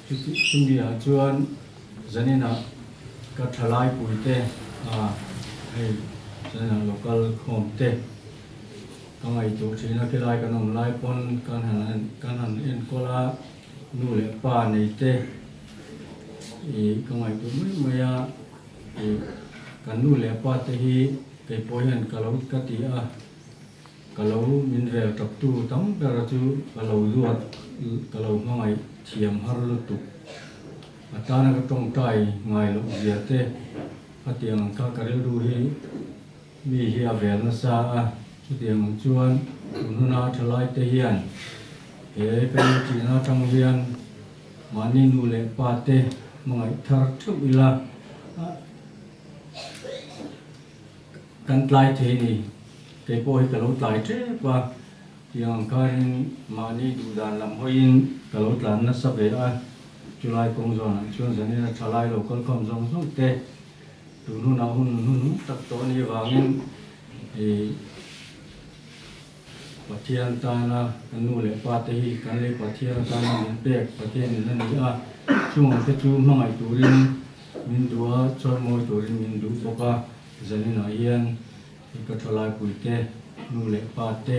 chung đi chuan zanin ka thalai puite hay zanin local khom te ka ngai tu thina ke lai ka nom lai pon kan han en kola nu le pa nei te ka ngai tu mai kan nu le pa te hi ke poyan ka lo ka ti ka lo min vel tak tu tam ra chu ka lo ruat ka lo ngai thiam har lu tu atana ka tong tai ngai lo zia te atiang ka ka ru hi mi hi avel na sa tiang chuan ununa thalai te hian he pe ti na tang hian mani nu le pa te mangai thar thu ila kan tlai the ni ke poi ka lo tlai tre pa tiang kan mani du dan lam hoin ka lo tlan na sa ve a chulai kong zon chuan zani na thalai lo kol khom zong zong te tu nu na hun tak to ni wangin pathian ta na kan nu le pa te hi kan le pathian ta na min pek pathian ni ni chung te chu mangai turin min dua chor moi turin min du poka zani na hian ka thalai puite nu le pa te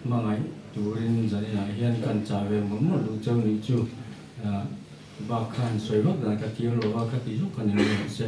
mangai turin zani na hian kan cha ve mo lu chau ni chu ba khan soi vak na ka ti lo wa ka ti ju kan ni se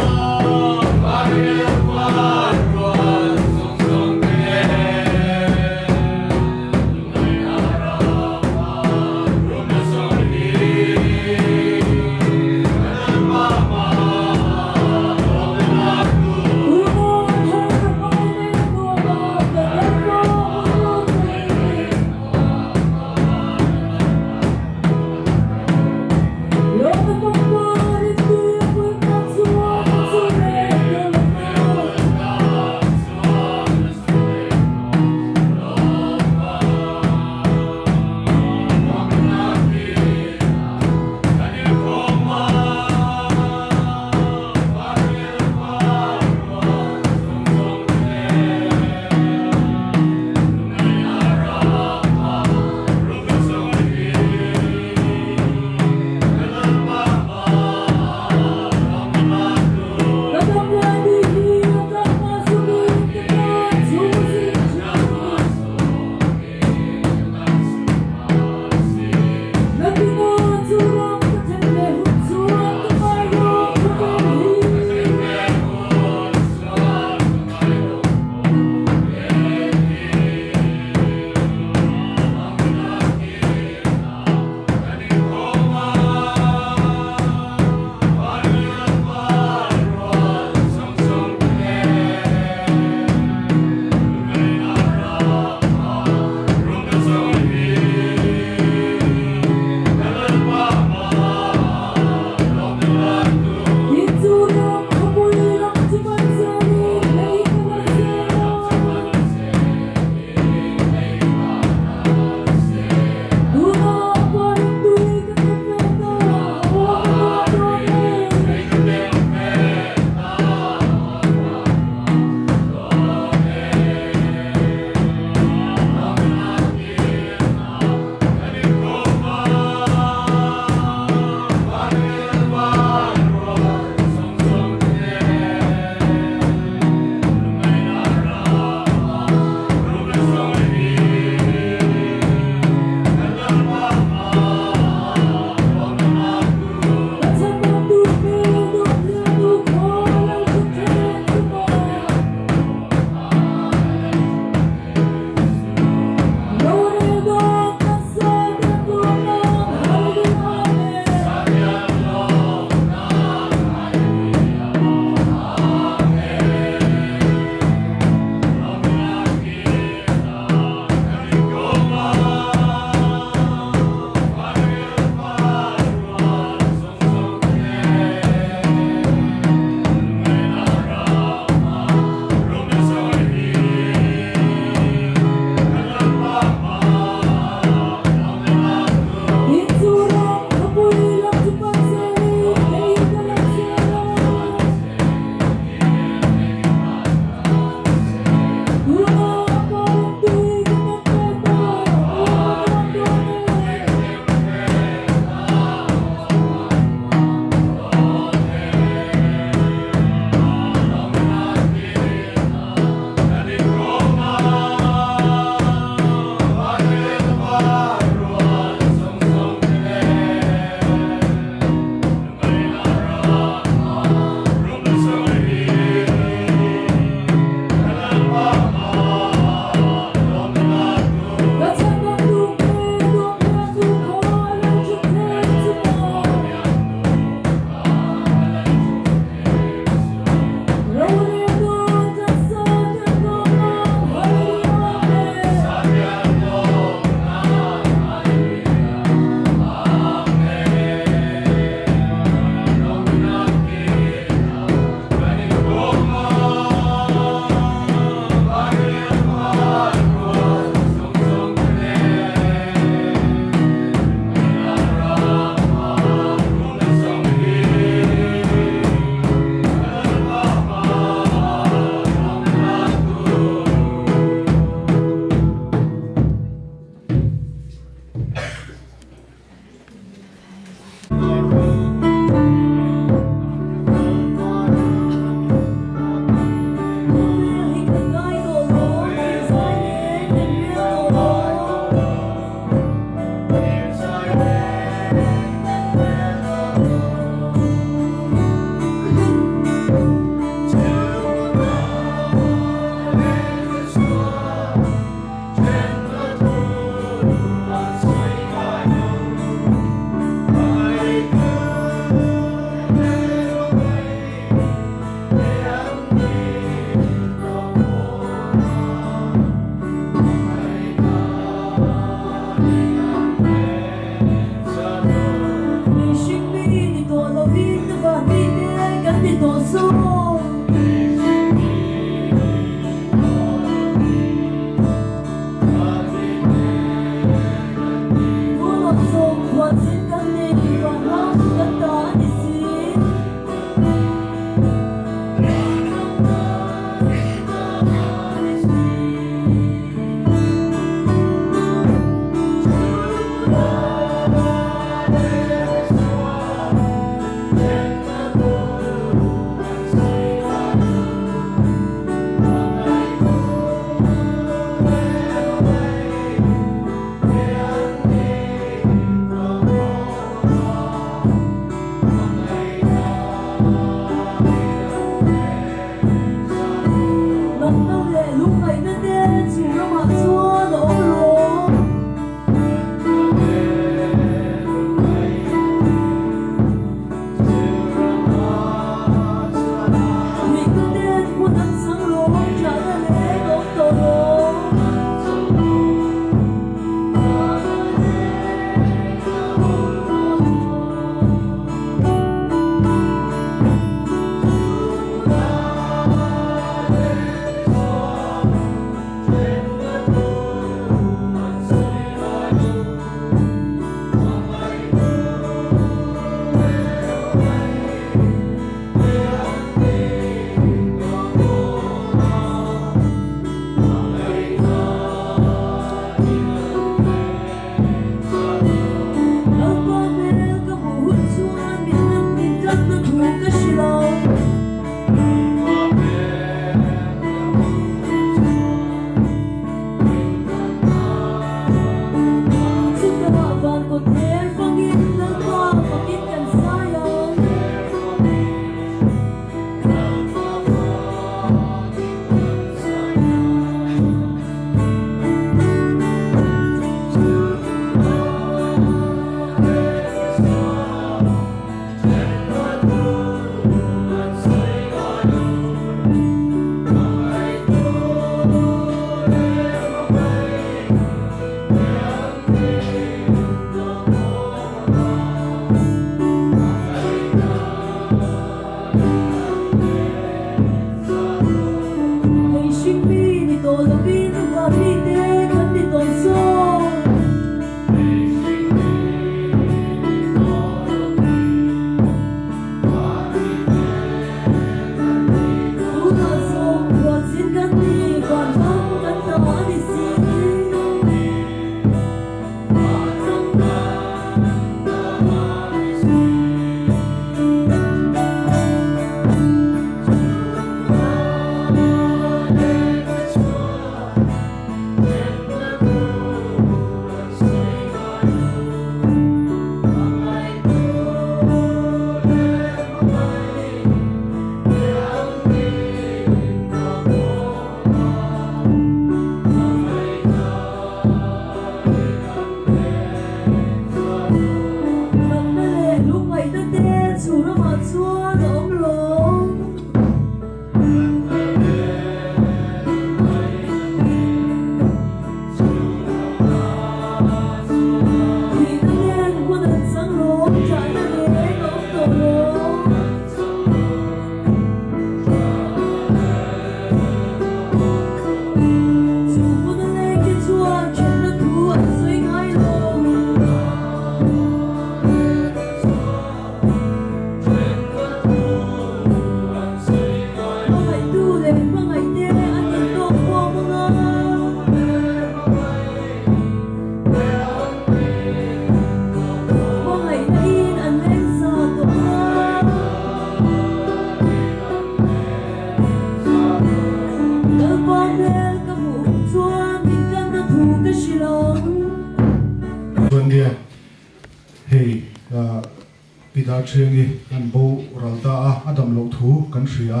pita chengi an bo ralta adam lo thu kan ria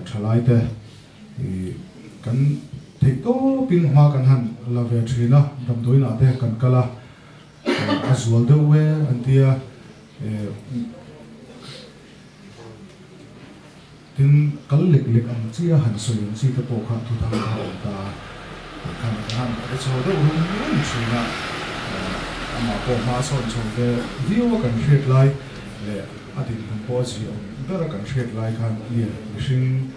thalai te kan thei to pin hma kan han la ve thina dam doina te kan kala azual de we antia tin kal lik lik am chia han soin chi te po kha thu thang ta kan han e cho de un thina ama po ma son chon de view kan thret lai le adin po chi bera kan thret lai khan ni mishing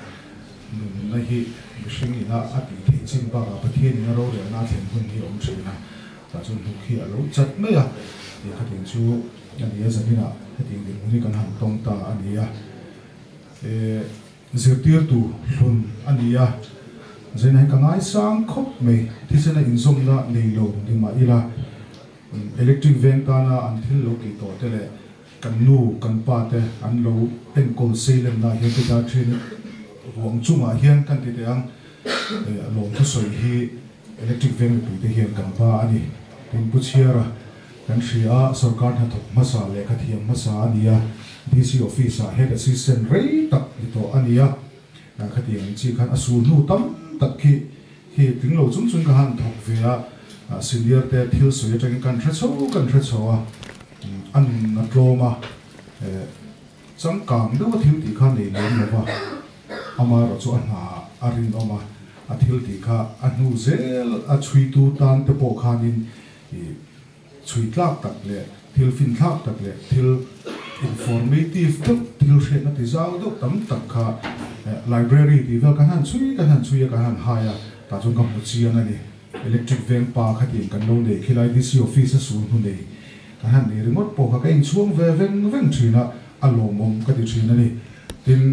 na hi mishing ina ati the chin ba ga pathian na ro le na thlen hun hi om thina ta chun hu khi alo chat me ya ni khatin chu ani ya zamina khatin din ni kan han tong ta ani ya zirtir tu hun ani ya zen hai kangai sang khop me tisena inzom na nei lo ni ma ila electric van ta na until lo ki to te le kan nu kan pa te an lo ten kol seilen na hi ta thin huang chunga hian kan ti te ang lom thu soi hi electric van pi te hian kan pa ani tin puchiara kan ria sarkar ha thok masa le ka thiam masa ania DC office a head assistant rei tak ni to ania khatiang chi khan asul nu tam tak ki hi tinglo chung chung ka han thok vea senior te thil soi atang kan thre cho a an na tloma chang kang do thil ti kha nei lem lo ba ama ro chu an ha arin oma a thil ti kha anu zel a chui tu tan te po khanin chui tlak tak le thil fin thak tak le thil informative tuk thil hre na ti zau do tam tak kha library ti vel kan han chui kan han haya ta chung kam chi an ani electric van pa khatin kan lo nei khilai DC office su hu nei kan han ni remote po kha kain chuang ve veng thina alomom ka ti thina ni tin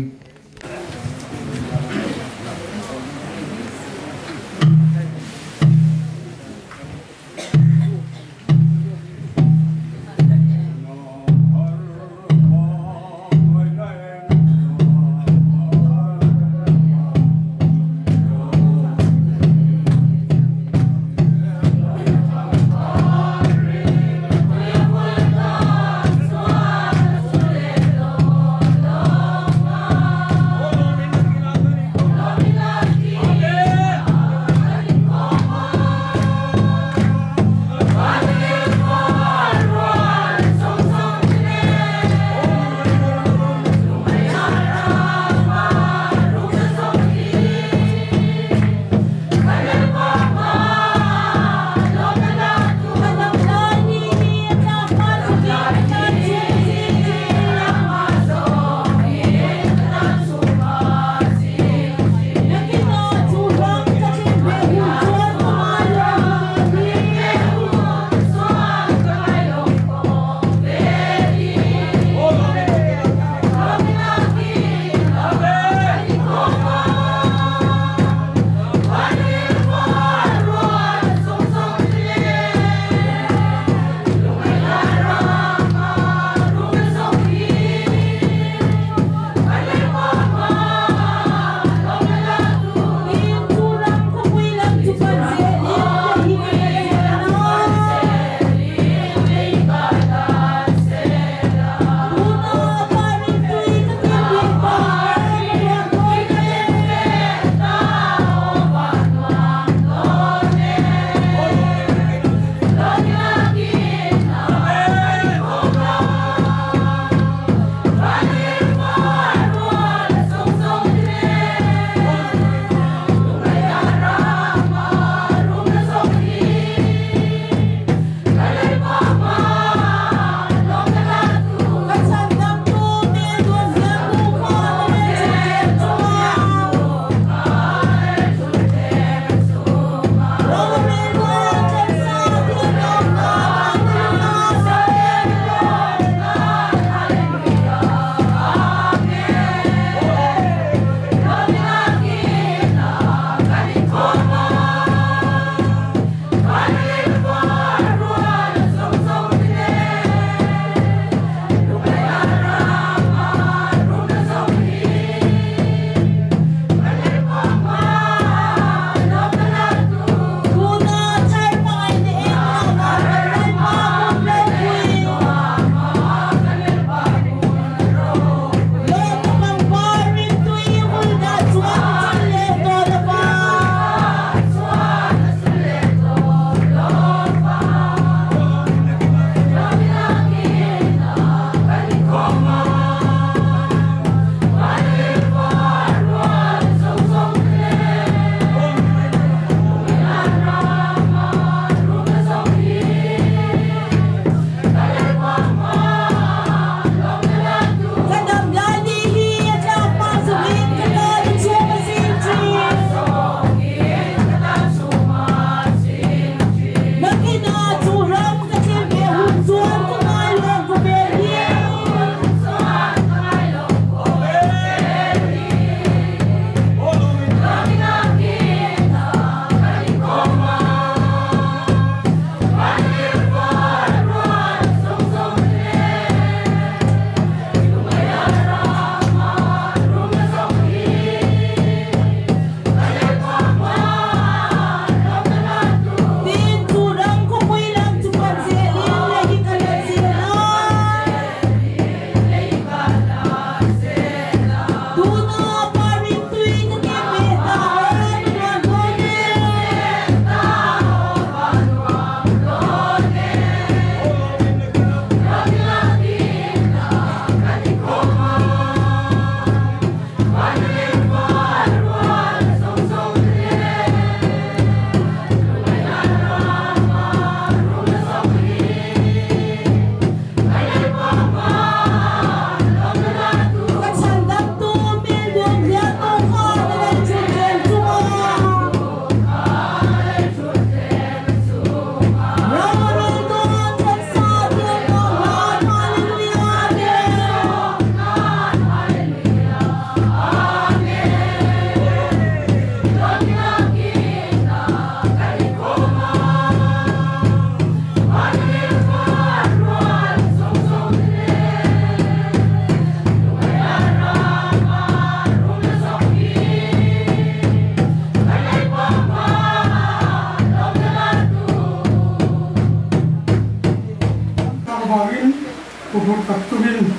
chunin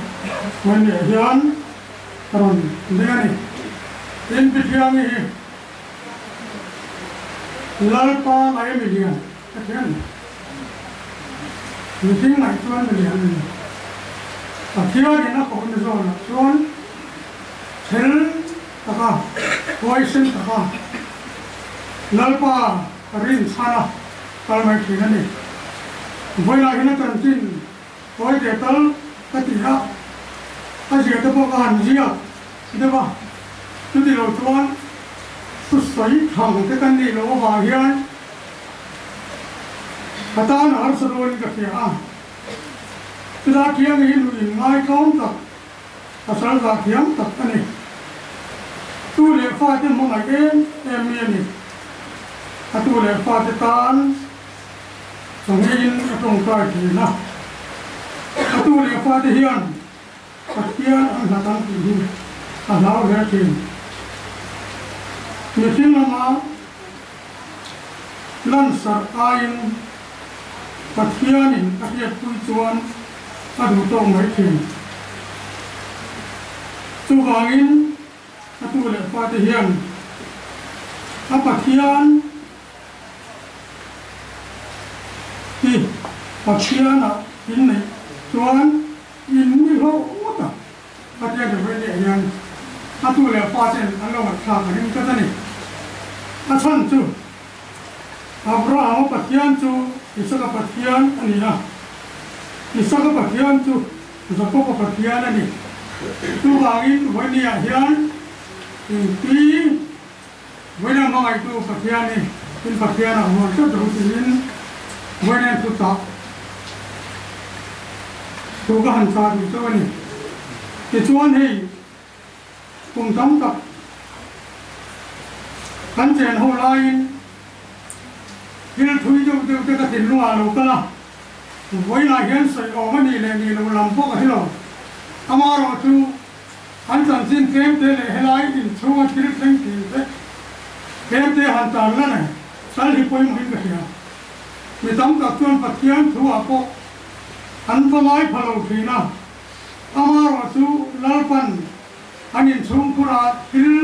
man ne hian ron ne ni in pithiang hi lalpa mai milian athian meeting mai chuan milian ni athia ni na ko ni zona chuan thel taka poison taka lalpa rin sana kalmai thina ni voila hina kan tin koi de tal katia a je ta po kan jia de ba tu di lo chuan tu soi thang te kan ni lo ba hian kata na har saro ni ka tia tu da kiang hi lu in ngai kaum tak asal da kiang tak ani tu le fa te mo ngai em ni atu le fa te tan sangin atong kai thi na atu le fa te hian pathian an hatang ti hi alau le tin ni tin ma lan sar ain pathian in pathian pui chuan adu tong mai tin chu wangin atu le fa te hian a pathian hi pathian a in nei chuan in ni ho ta pathian de ve le yan atu le fa chen an lo ma tha ka ring ka ta ni a chan chu Abraham pathian chu isaka pathian ani na isaka pathian chu Jacob pathian ani tu wangin voi ni a hian ti voi na ma ai tu pathian ni in pathian a ho sa do tin voi na tu ta tu ka han sa du so ni ti chuan hei kum tam tak kan chen ho lai hil thui jo te ka tin lu a lo ka la voi na hian sai o ma ni le ni lo lam po ka hi lo amaro chu an chan sin kem te le helai in chunga thil thleng ti te kem te han tan la ne sal hi poi mo hin ka hian mi tam ka chuan pathian thu a po an pa mai phalo thina amaro chu lalpan anin chung pura thil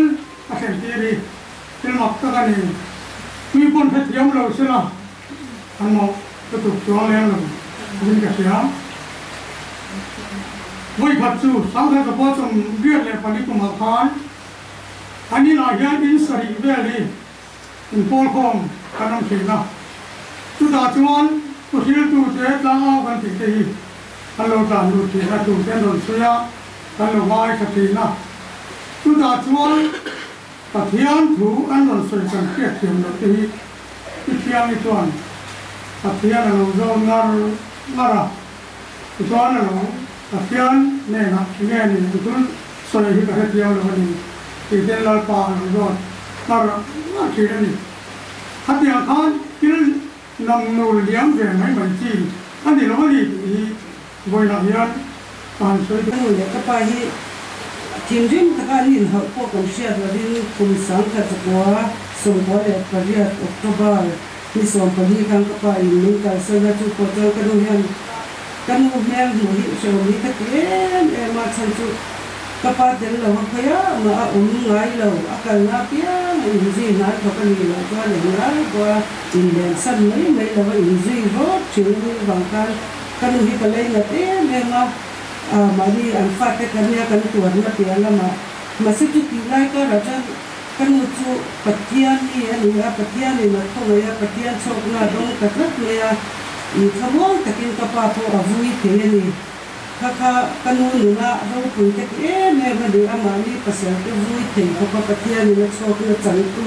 a sen ti ri thil mak ta ka ni tui pon phe thiam lo sila an mo ka tu chuang leng lo hin ka hian voi phat chu sang tha ka po chom riat le pani kum ha khan ani la hian in sari veli in pol khom kanam thina tu da chuan tu hil tu te tlang au kan ti te hi alo dan lu ti ha tu ten ron suya kan lo mai ka ti na tu da chuan pathian thu an ron soi kan ke thiam lo ti ti thiam ni chuan pathian lo zo nara tu chuan lo pathian ne na nge ni tu soi hi ka he thiam lo ni ti ten lal pa lo zo nara na ti ni hatia khan til nam nu liam ve mai mai chi ani lo ni hi voi na hian kan soi tu le ka pa hi tim rim ta ka nin ho po kan sia do din kum sang ka chwa som bo le pariat october ni som pa hi kan ka pa in ni ka sa na chu ko ta ka do hian kan mu mel mu hi so ni ka te ma chan chu ka pa del lo ha ya ma ngai lo akal na pia ni ji na ko ka ni lo ko le na ko in len san mai mai lo in ji ro chu ni bang kan hi ka le na te me ma mari an fa te kan ya kan tu na pia la ma se tu ti lai ka ra chan kan mu chu pathian ni ani ya pathian ni na ko ya pathian chok na dong ka trak le ya I thamol takin ka pa po avui te ni kha kanu na ro pu te me ga de amani pasal te vui te ko pathian ni na chok na chang tu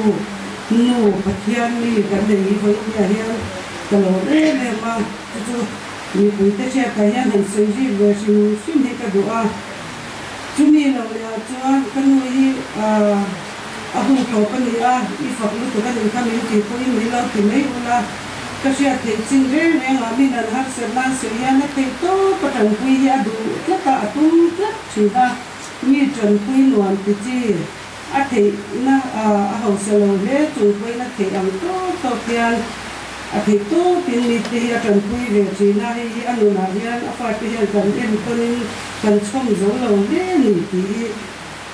nu pathian ni ga de ni voi ya hian ka lo me ma chu ni pu te che ka ya hen se ji ve sin ni ka do a chu ni lo ya chuan kanu hi abu ko pa ni a I fa lu to ka ni ka mi ki ko ni lo ti mai ula kasi at ting re nga min an har se lan se ya na te to patang pui ya du tlata atum tlat chuda ni chon pui nuan ti chi a the na a ho se lo le chu pui na the am to pian thì tu tin mi thì cần quy về chỉ na hi anh na hi anh phải thì cần em cần xong rồi lâu đến thì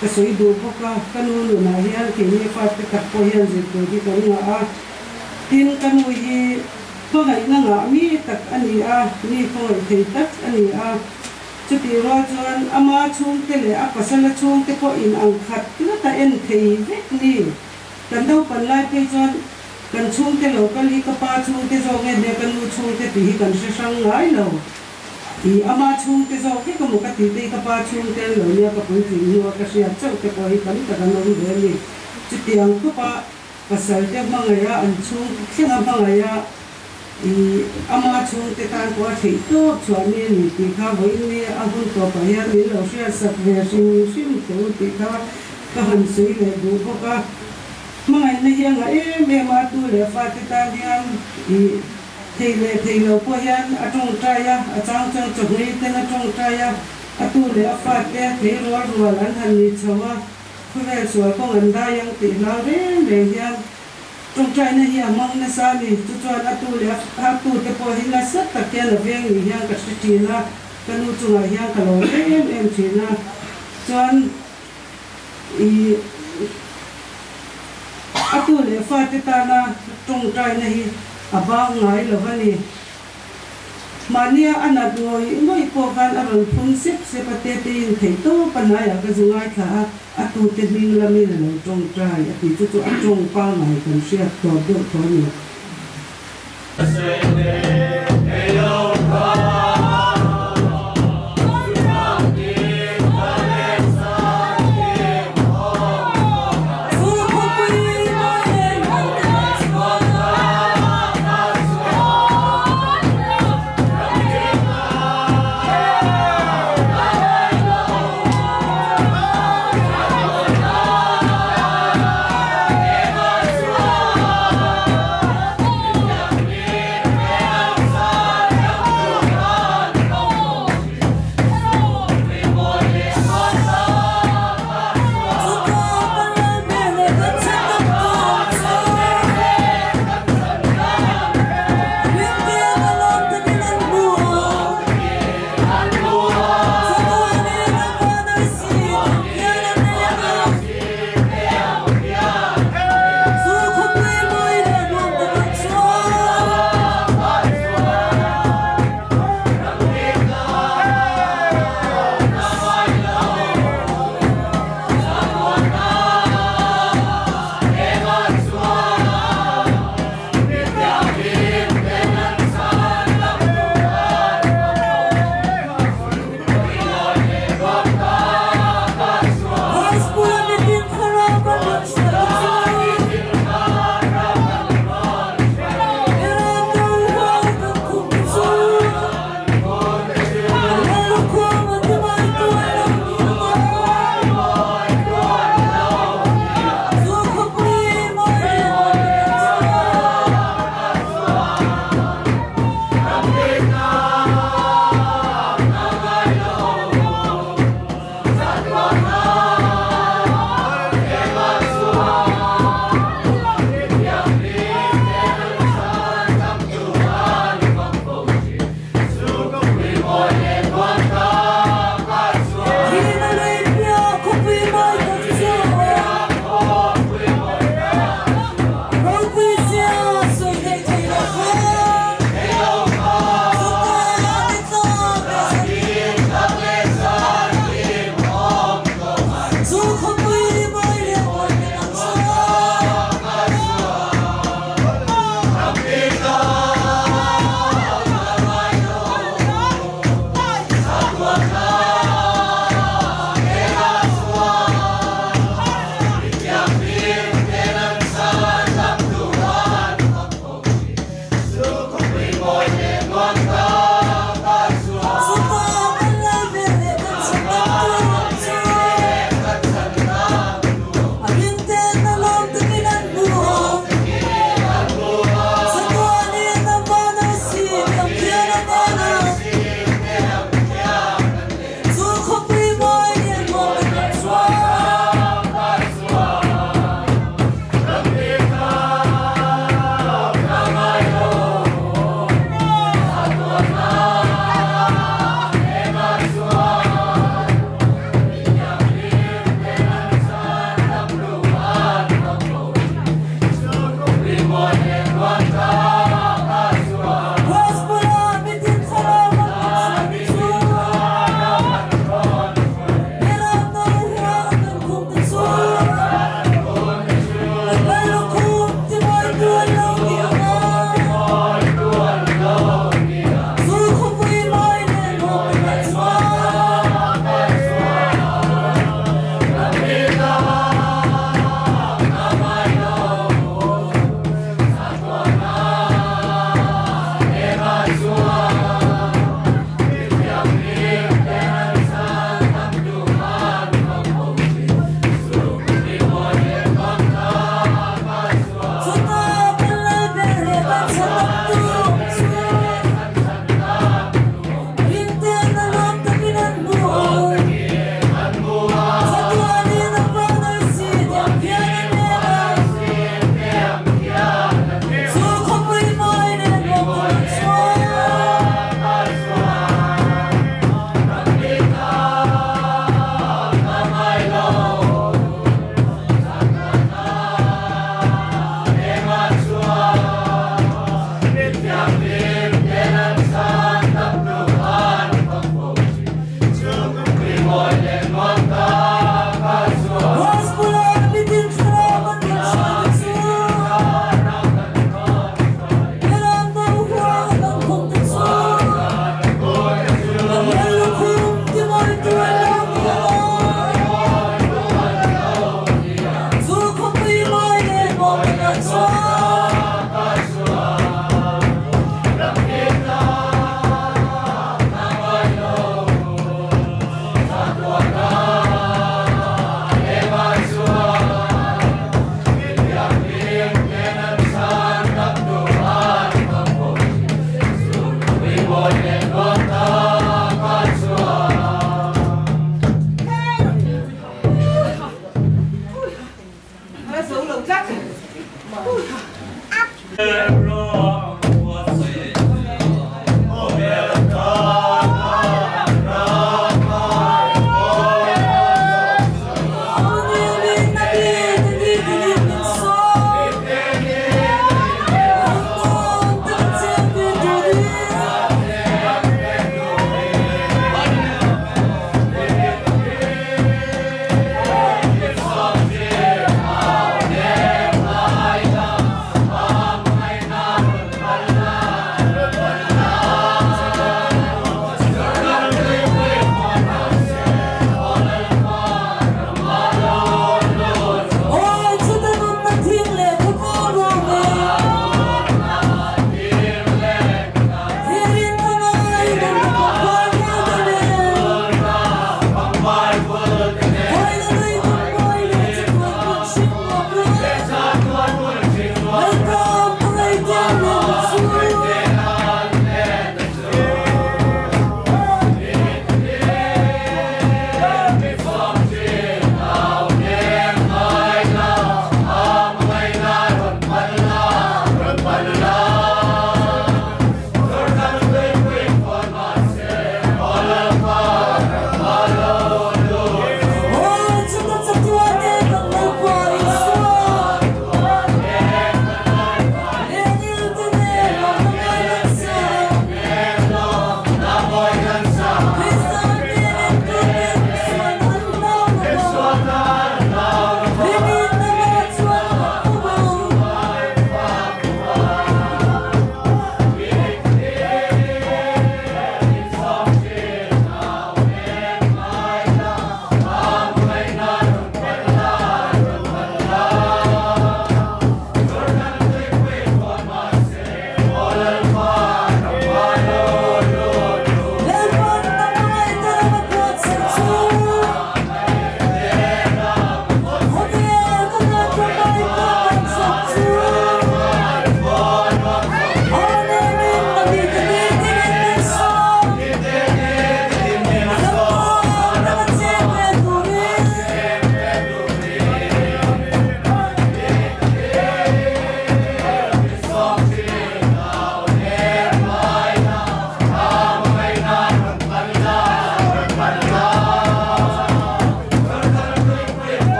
cái số đủ có cái nô na hi anh thì phải cắt po hiền gì tôi thì cái ngã tin cái nô hi có ngày nó ngã mi tất anh mi coi thì tất anh chút điều rồi cho ama chung cái lẽ apa sala chung cái có in ăn khát cứ ta em thì vết đi cần đâu cần lại bây giờ cần chung cái lẩu cái ly cái ba chung cái dầu nghe để cần chung cái thì cần sẽ sang ngái lẩu thì ama chung cái dầu cái một cái thì cái ba chung cái lẩu nha cái bún thì nhiều cái xe châu cái coi cần cái nó để đi chút điều cái ba sợi cái mang ngày ăn chung cái nào mang ngày ama chung cái tan qua thì tốt cho nên thì các với ni anh cũng có phải là lẩu xe sập về xin tôi thì các hành sĩ để đủ các mga nahiya nga may matule fatita diyan thile lo po yan atong traya atang chang chogni ten atong traya atule afate thiro rualan hanni chawa khule sual ko nganda yang ti la re yan tong trai nahiya mang na sali tu chuan atule atu te po hila sat takya la veng ni yang ka sitina kanu chunga yang ka lo em china chuan aku le fate tana tong trai nahi abang ngai lovani mania anat ngoi po kan aron phun sip sepate tin thei to panaya ka zungai tha atu te min la min lo tong trai ati chu atong pa ngai kan sia to do to ni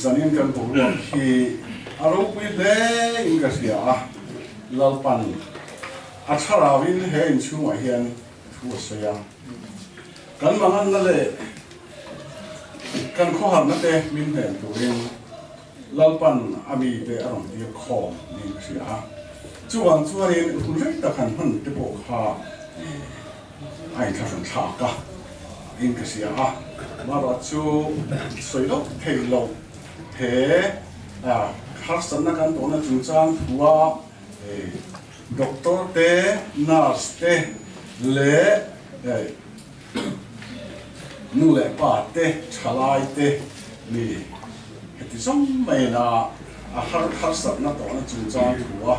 zanin kan buruak hi arupui le ingasia lalpan atharawin he inchunga hian thu saya kan mangan na le kan kho har na te min hen turin lalpan ami te arom ti khom ni sia chuan chuanin hunrei ta khan han te po kha ai tha san tha ka in ka sia mara chu soilo theilo he khar san na kan to na chung chang thua doctor te nurse te le nu le pa te chalai te ni heti som mai na har san na to na chung chang thua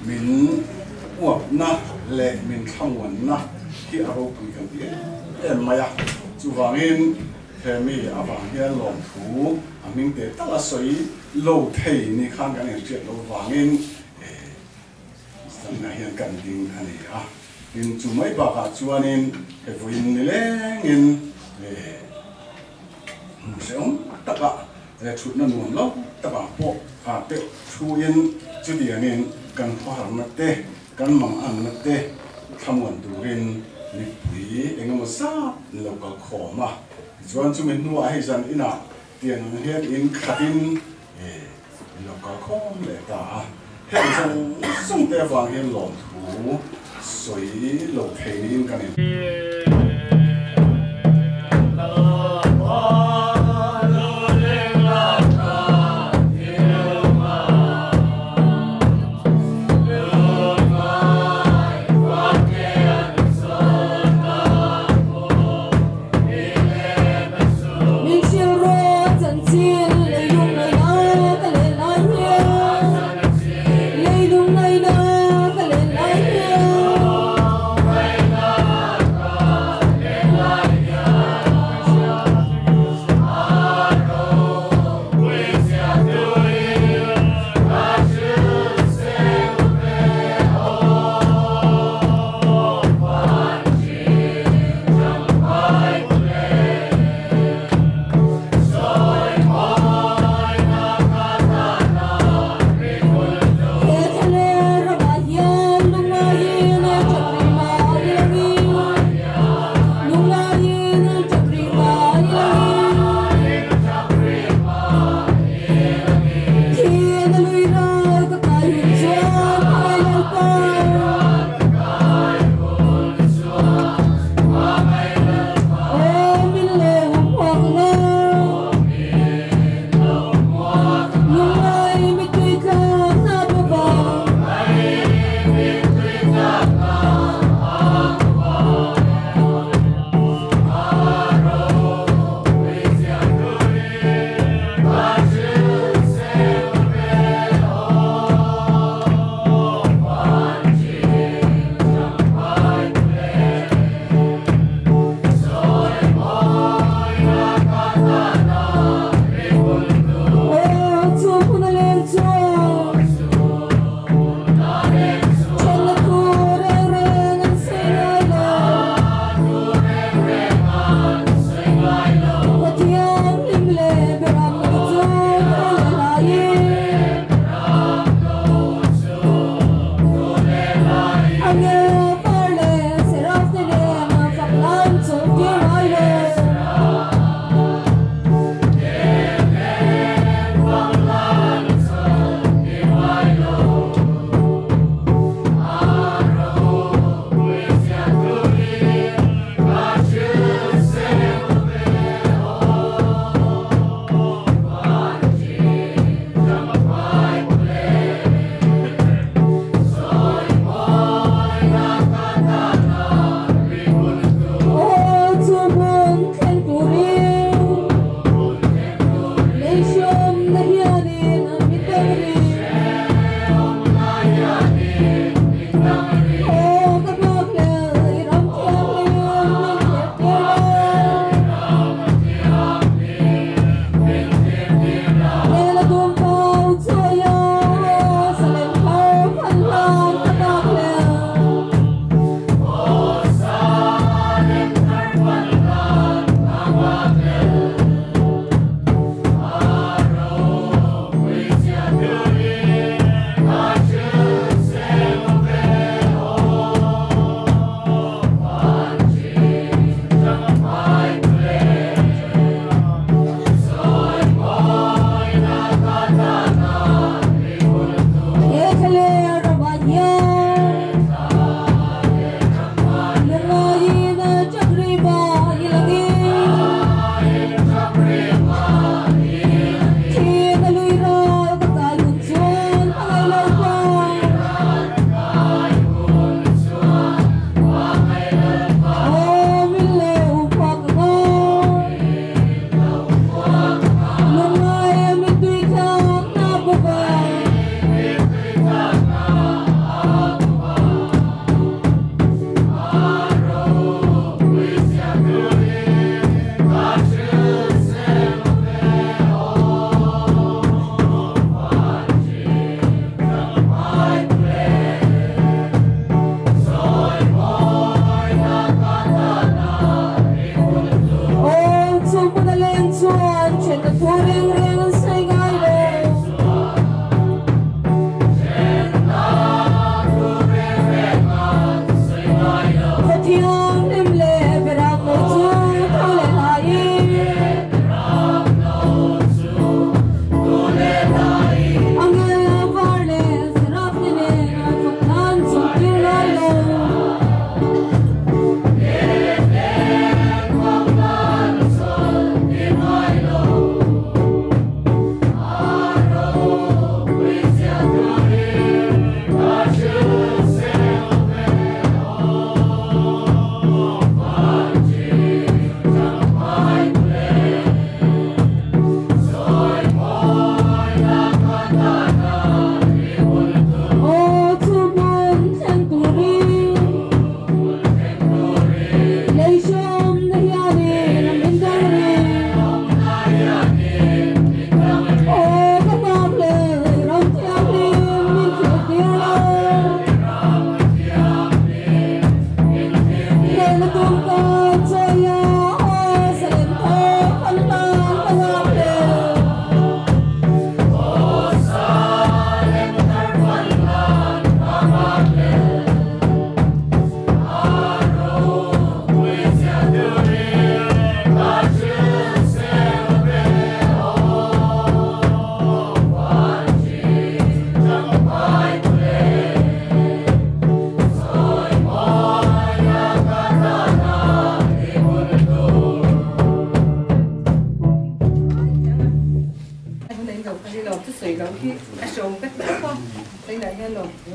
min uap na le min thangwan na ki aro pui kan ti em maya chu wangin themi awang hian lom thu aming te tala soi lo thei ni khan kan en chet lo wangin sang na hian kan ding ani in chu mai ba ka chuanin he voin ni lengin seong taka thut na nuam lo taka po pe thu in chu dianin kan phar na te kan mang an na te thamwan turin ni pui engam sa local khoma chuan chu min nu a hi zan ina tian hian in khatin local khom le ta he song te wang hian lom thu soi lo thein kan Hãy subscribe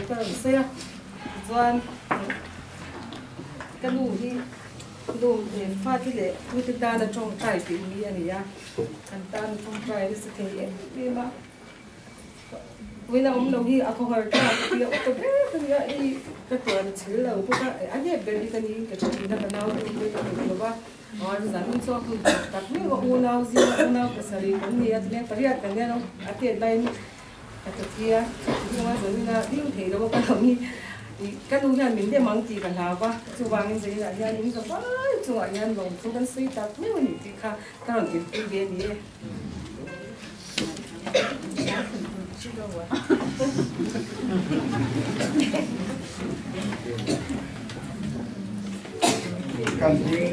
ก็เสียส่วนกระดูกที่ดูเห็นฟ้าที่เละวิธีการจงใจปีนี้อันนี้ขั้นตอนจงใจที่สุดที่ดีมากเวลาเราที่เอาของเราที่เราตัวเล็กตัวใหญ่ก็ตัวชื่อเราพวกอันนี้เป็นที่นี้ก็จะมีนักนาดูด้วยกันว่าอ๋อจะนั่งโซ่คือตัดไม่ว่าอุณาซีอุณาภาษาญี่ปุ่นเนี่ยที่เนี่ยปริยัติกันเนี่ยเราอาทิตย์ใดนี่อาทิตย์ที่ที่ว่าส่วนนี้นะที่เราเห็นเราก็เรามีกันดูงานมินเดียมังจีกันแล้วว่าจู่วางจริงๆอย่างนี้ก็ว่าจู่อย่างนี้ลงทุกันซื้อตัดไม่วันนี้ที่ค่ะตอนนี้ที่เบียนี้กันดิ้ง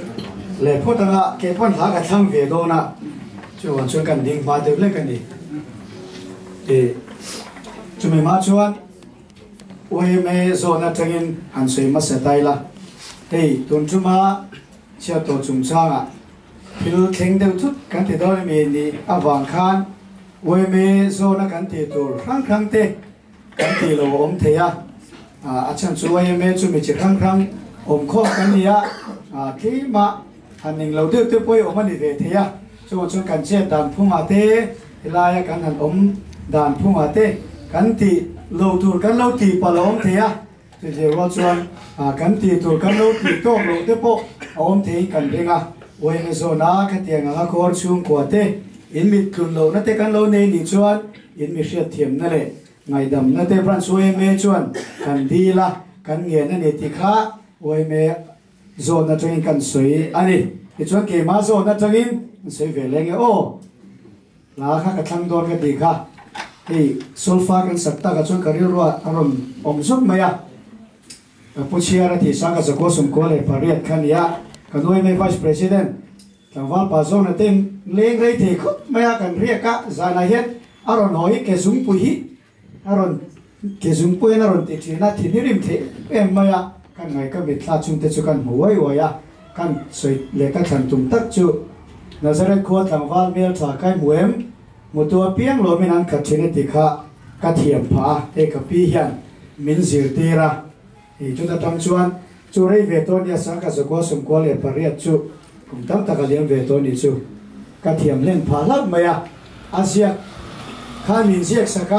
เลยพูดถึงอะเก็บปัญหากับช่างเวโดนะชวนกันดิ้งมาเดี๋ยวเล่นกันดิจะไม่มาชวนวันเมย์โซนทั้งอินหันสวยมาเสียใจละตุนจุมาเชื่อตัวจุ่มช่างอะพิลเข่งเดียวทุกกันที่โดนมีนี่อวังคานวันเมย์โซนกันที่ตัวครั้งเตะกันที่เราอมเทียอาจารย์ช่วยเมย์จุ่มอีกครั้งอมข้อกันนี่ที่มาหันหนึ่งเราเดือดป่วยอมมันดีเทียชวนกันเชื่อด่านพุ่งอาเตลายกันหันอมด่านพุ่งอาเตกันที่เราถูกกันเราตีปลาอมเทียจะเรียกว่าชวนกันที่ถูกกันเราตีโต้เราเดือดป่วยอมเทียกันเองวันนี้โซน่าขัดยังงาคอร์ชุ่มกว่าเตอินมิดคุณเรานั่นเตกันเราในนิชวนอินมิเชียเทียมนั่นแหละไงดำนั่นเตปรันช่วยเมชวนกันดีละกันเงียนั่นเอติขาวันเมโซน่าจะกินกันสวยอันนี้ที่ชวนเกมาโซน่าจะกินสวยเวลเลยโอ้ลาค่ะกระทั่งโดนกันดีค่ะที่โซลฟากันสักตากับชวนกันเรียกว่าอารมณ์อมสุดไหมอ่ะผู้เชี่ยวชาญที่สังกัดสกุลสมควรเลยปริยัติขันยากันด้วยไม่ Vice President ทางวันปัจจุบันเต็มเลี้ยงไรที่คุไม่อากันเรียกก็จะนายเห็นอารมณ์หอยเกษุงปุยอารมณ์เกษุงปุยอารมณ์ติดที่นั่นที่นี่ริมที่ไม่อากันไงก็มีท่าจุ่มเตจุกันหัวอ่ะกันสวยเล็กกันตุ่มตักจุนั่นแสดงว่าทางวันเมียถ่ายใกล้หมวยมุตัวเพียงโลมินันขัดเชนติค่ะกัดเทียมผากับพี่ยันมินซิลตีระจุดตั้งชวนจูเรเวทนี่สังกัดสกุลสมควรเลยปริยัติจูกุมตั้งตะการเลี้ยงเวทนี่จูกัดเทียมเล่นผาลับไม่อะอาเซียข้ามินเซียกสัก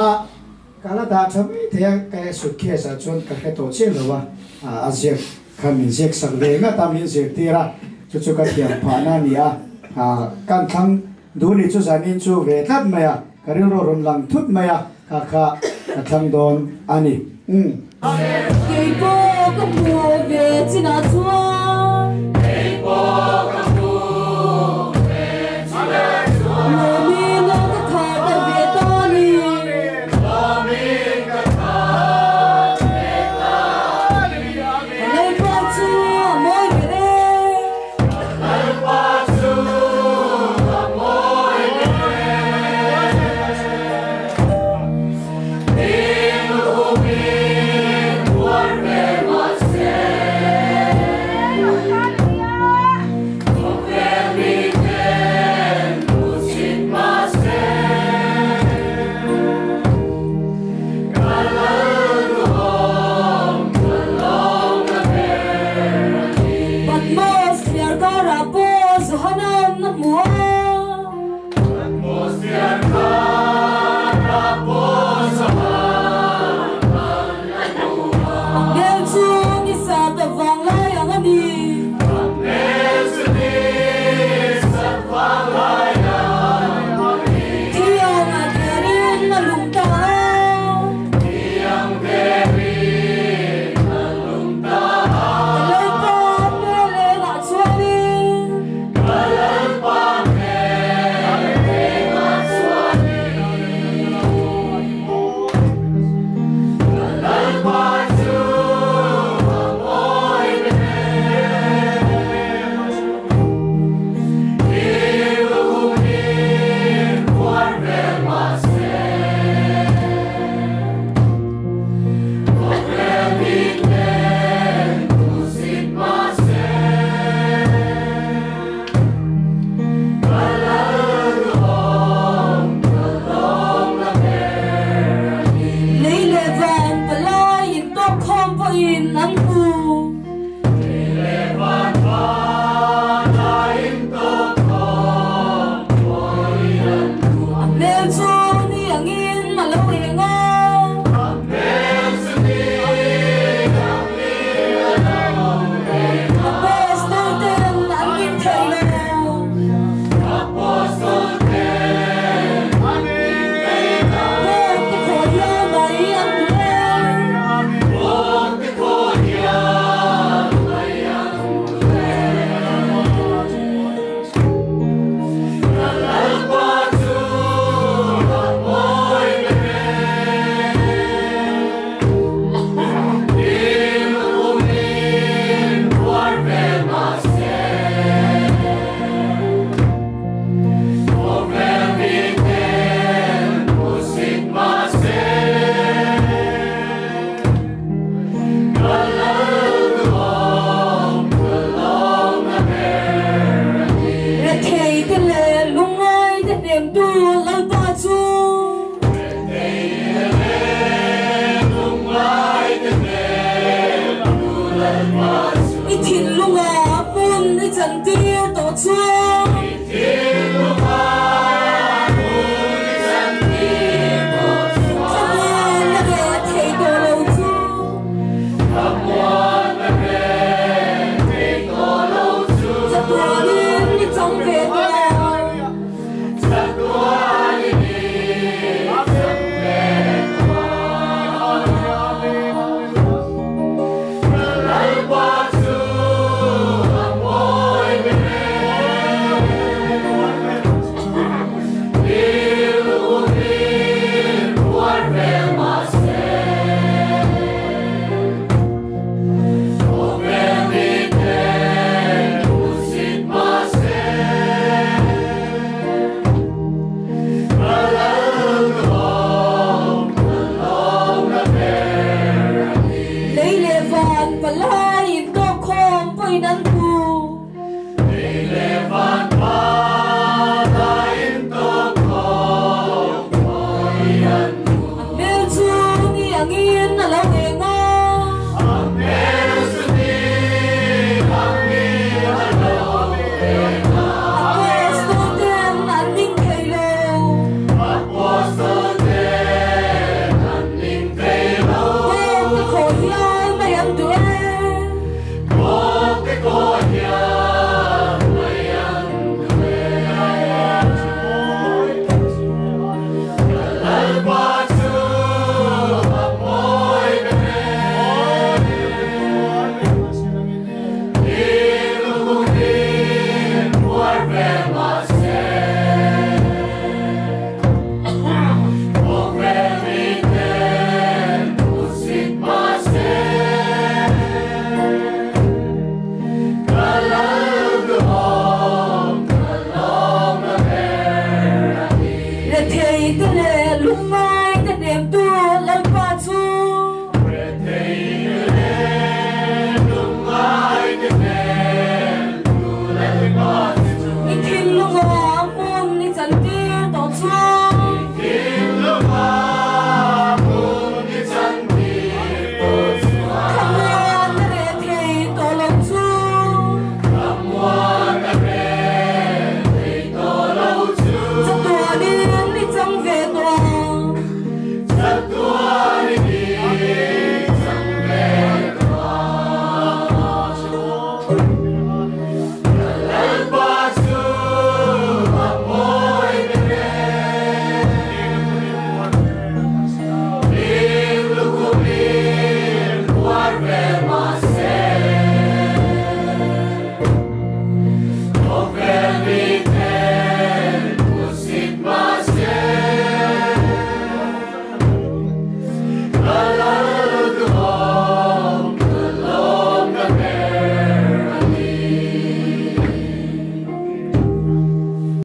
การละดาทำให้เทียแกสุดเขี้ยสัจจนกับแกโตเชี่ยวว่าอาเซียข้ามินเซียกสักเลงก็ตามมินเซียกตีระจูกัดเทียมผานั่นนี่การทั้งดูนี่จูสันนิจูเวทับไม่อะการเรื่องรุนแรงทุบไม่อะข้าทั้งโดนอันนี้ก็มัวเวจินาทวนเฮ้ยพ่อก็มัวเวจินาทวนโลมีน้องก็ทอดเวตานีโลมีก็ทอดเวตานีอะไรพ่อชูมวยเวอะไรพ่อชูมวยเวลูกมีวันเว i thìn lunga bum i chan tir to chu